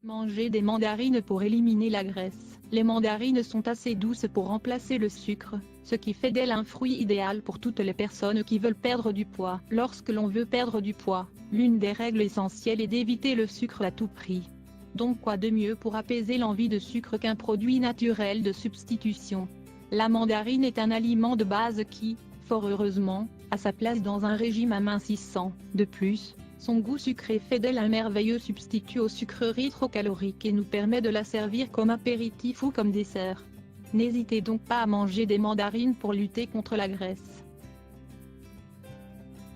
Manger des mandarines pour éliminer la graisse. Les mandarines sont assez douces pour remplacer le sucre, ce qui fait d'elles un fruit idéal pour toutes les personnes qui veulent perdre du poids. Lorsque l'on veut perdre du poids, l'une des règles essentielles est d'éviter le sucre à tout prix. Donc quoi de mieux pour apaiser l'envie de sucre qu'un produit naturel de substitution? La mandarine est un aliment de base qui, fort heureusement, a sa place dans un régime amincissant. De plus, son goût sucré fait d'elle un merveilleux substitut aux sucreries trop caloriques et nous permet de la servir comme apéritif ou comme dessert. N'hésitez donc pas à manger des mandarines pour lutter contre la graisse.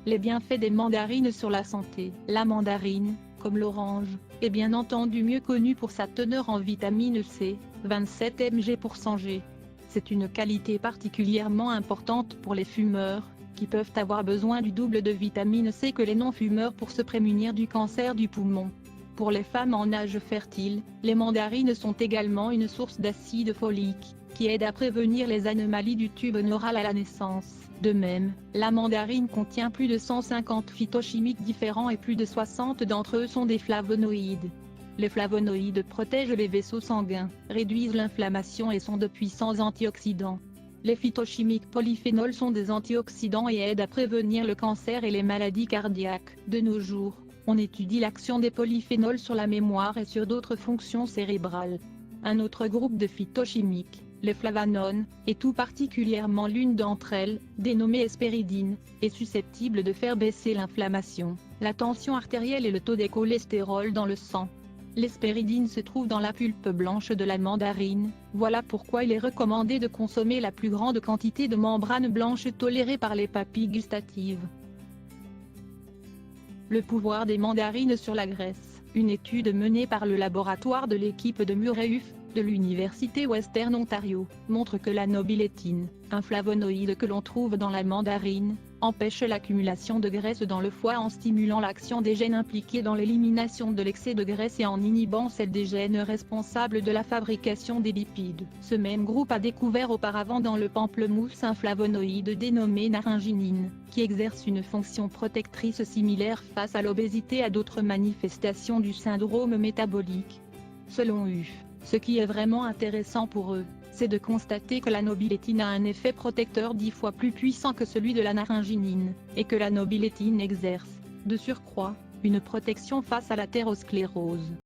Les bienfaits des mandarines sur la santé. La mandarine, comme l'orange, est bien entendu mieux connue pour sa teneur en vitamine C, 27 mg pour 100 g. C'est une qualité particulièrement importante pour les fumeurs, qui peuvent avoir besoin du double de vitamine C que les non-fumeurs pour se prémunir du cancer du poumon. Pour les femmes en âge fertile, les mandarines sont également une source d'acide folique, qui aide à prévenir les anomalies du tube neural à la naissance. De même, la mandarine contient plus de 150 phytochimiques différents et plus de 60 d'entre eux sont des flavonoïdes. Les flavonoïdes protègent les vaisseaux sanguins, réduisent l'inflammation et sont de puissants antioxydants. Les phytochimiques polyphénols sont des antioxydants et aident à prévenir le cancer et les maladies cardiaques. De nos jours, on étudie l'action des polyphénols sur la mémoire et sur d'autres fonctions cérébrales. Un autre groupe de phytochimiques, les flavanones, et tout particulièrement l'une d'entre elles, dénommée hespéridine, est susceptible de faire baisser l'inflammation, la tension artérielle et le taux de cholestérol dans le sang. L'hespéridine se trouve dans la pulpe blanche de la mandarine, voilà pourquoi il est recommandé de consommer la plus grande quantité de membrane blanche tolérée par les papilles gustatives. Le pouvoir des mandarines sur la graisse. Une étude menée par le laboratoire de l'équipe de Murray de l'Université Western Ontario, montre que la nobilétine, un flavonoïde que l'on trouve dans la mandarine, empêche l'accumulation de graisse dans le foie en stimulant l'action des gènes impliqués dans l'élimination de l'excès de graisse et en inhibant celle des gènes responsables de la fabrication des lipides. Ce même groupe a découvert auparavant dans le pamplemousse un flavonoïde dénommé naringinine, qui exerce une fonction protectrice similaire face à l'obésité et à d'autres manifestations du syndrome métabolique. Selon ce qui est vraiment intéressant pour eux, c'est de constater que la nobilétine a un effet protecteur 10 fois plus puissant que celui de la naringinine, et que la nobilétine exerce, de surcroît, une protection face à l'athérosclérose.